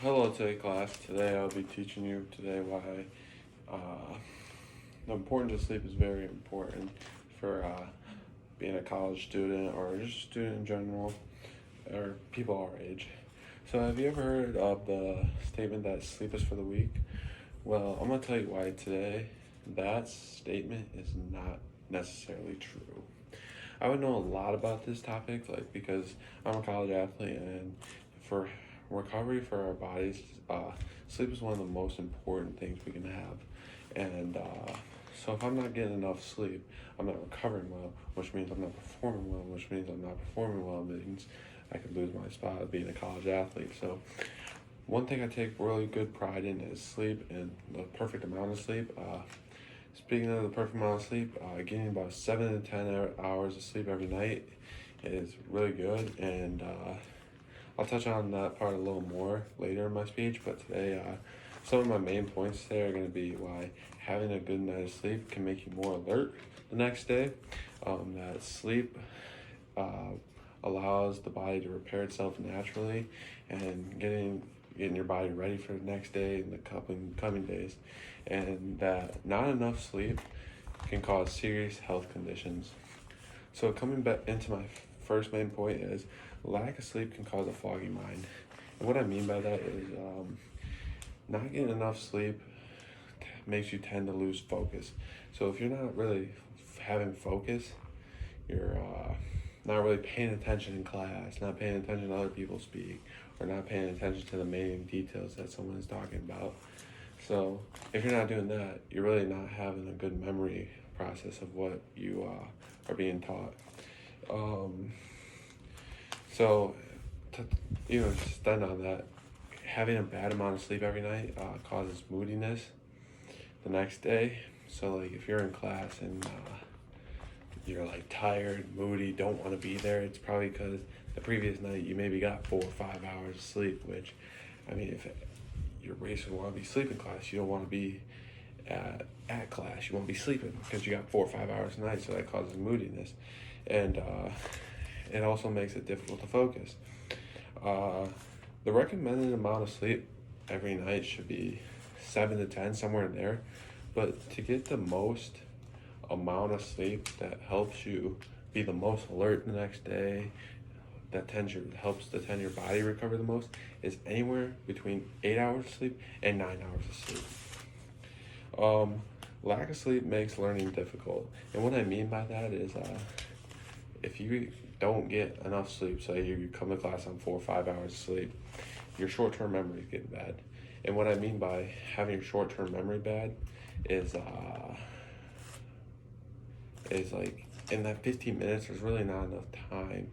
Hello today class. Today I'll be teaching you why the importance of sleep is very important for being a college student or just a student in general or people our age. So have you ever heard of the statement that sleep is for the weak? Well, I'm going to tell you why today that statement is not necessarily true. I would know a lot about this topic, like because I'm a college athlete, and for recovery for our bodies, sleep is one of the most important things we can have. And so if I'm not getting enough sleep, I'm not recovering well, which means I'm not performing well, which means I'm not performing well, means I could lose my spot of being a college athlete. So one thing I take really good pride in is sleep and the perfect amount of sleep. Speaking of the perfect amount of sleep, getting about 7 to 10 hours of sleep every night is really good, and I'll touch on that part a little more later in my speech. But today, some of my main points today are going to be why having a good night of sleep can make you more alert the next day. That sleep uh, allows the body to repair itself naturally, and getting your body ready for the next day and the coming days, and that not enough sleep can cause serious health conditions. So coming back into my first main point is lack of sleep can cause a foggy mind, and what I mean by that is not getting enough sleep makes you tend to lose focus. So if you're not really having focus, you're not really paying attention in class, not paying attention to other people speak, or not paying attention to the main details that someone is talking about. So if you're not doing that, you're really not having a good memory process of what you are being taught. Um, so, to, just stand on that. Having a bad amount of sleep every night causes moodiness the next day. So, like, if you're in class and you're like tired, moody, don't want to be there, it's probably because the previous night you maybe got 4 or 5 hours of sleep, which, I mean, if you're raised to want to be sleeping class, you don't want to be at class. You want to be sleeping because you got 4 or 5 hours a night, so that causes moodiness. And it also makes it difficult to focus. Uh, the recommended amount of sleep every night should be 7 to 10, somewhere in there. But to get the most amount of sleep that helps you be the most alert the next day, that helps to tend your body recover the most, is anywhere between 8 hours of sleep and 9 hours of sleep. Lack of sleep makes learning difficult, and what I mean by that is if you don't get enough sleep, say you come to class on 4 or 5 hours of sleep, your short-term memory is getting bad. And what I mean by having your short-term memory bad is like in that 15 minutes, there's really not enough time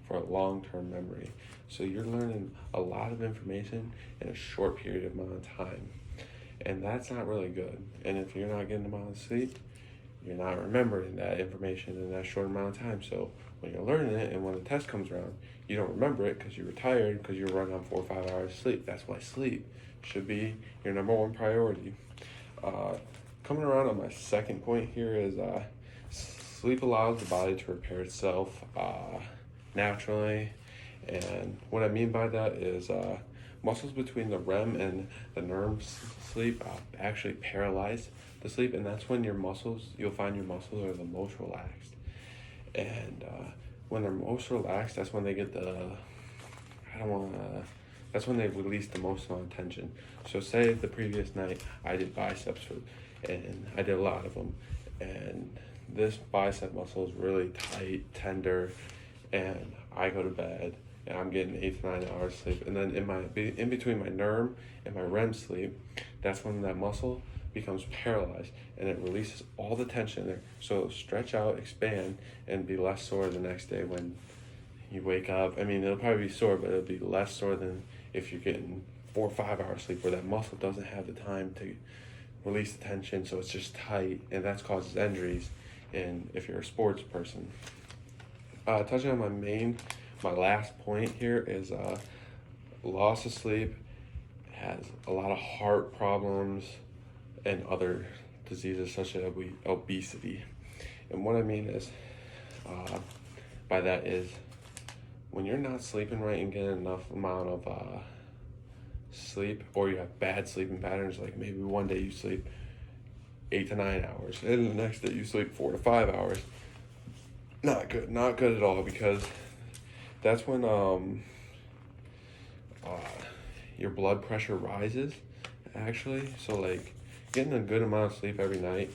for a long-term memory. So you're learning a lot of information in a short period of amount of time, and that's not really good. And if you're not getting amount of sleep, you're not remembering that information in that short amount of time. So when you're learning it and when the test comes around, you don't remember it because you were tired, because you're running on 4 or 5 hours of sleep. That's why sleep should be your number one priority. Coming around on my second point here is sleep allows the body to repair itself naturally. And what I mean by that is muscles between the REM and the NERM sleep actually paralyze the sleep, and that's when you'll find your muscles are the most relaxed. And when they're most relaxed, that's when they get I don't want to, that's when they release the most amount of tension. So say the previous night I did biceps and I did a lot of them, and this bicep muscle is really tight, tender, and I go to bed and I'm getting 8 to 9 hours sleep, and then in between my NERM and my REM sleep, that's when that muscle becomes paralyzed and it releases all the tension there. So it'll stretch out, expand, and be less sore the next day when you wake up. I mean, it'll probably be sore, but it'll be less sore than if you're getting 4 or 5 hours sleep, where that muscle doesn't have the time to release the tension, so it's just tight, and that causes injuries. And if you're a sports person, touching on my last point here is loss of sleep has a lot of heart problems and other diseases such as obesity. And what I mean is, by that is, when you're not sleeping right and getting enough amount of sleep, or you have bad sleeping patterns, like maybe one day you sleep 8 to 9 hours and the next day you sleep 4 to 5 hours, not good, not good at all, because that's when uh, your blood pressure rises, actually. So like getting a good amount of sleep every night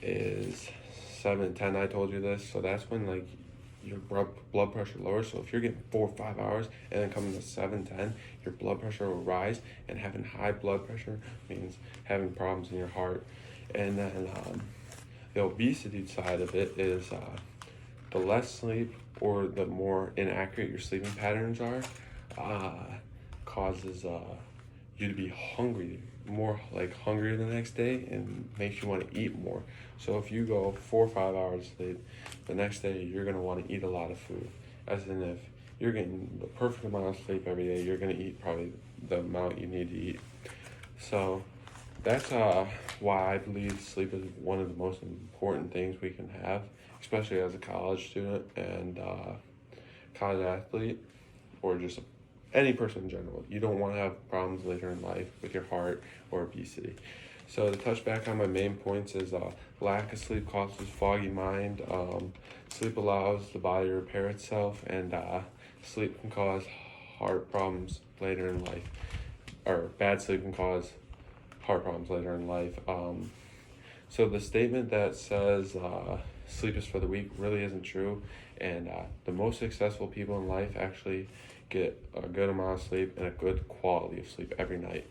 is 7 to 10. I told you this. So that's when like your blood pressure lowers. So if you're getting 4 or 5 hours and then coming to 7, 10, your blood pressure will rise. And having high blood pressure means having problems in your heart. And then the obesity side of it is the less sleep or the more inaccurate your sleeping patterns are, causes you to be hungry, more like hungrier the next day, and makes you want to eat more. So if you go 4 or 5 hours sleep, the next day you're going to want to eat a lot of food. As in, if you're getting the perfect amount of sleep every day, you're going to eat probably the amount you need to eat. So that's why I believe sleep is one of the most important things we can have, especially as a college student and college athlete, or just any person in general. You don't want to have problems later in life with your heart or obesity. So to touch back on my main points is lack of sleep causes foggy mind. Sleep allows the body to repair itself, and sleep can cause heart problems later in life, or bad sleep can cause heart problems later in life. So the statement that says sleep is for the weak really isn't true, and the most successful people in life actually get a good amount of sleep and a good quality of sleep every night.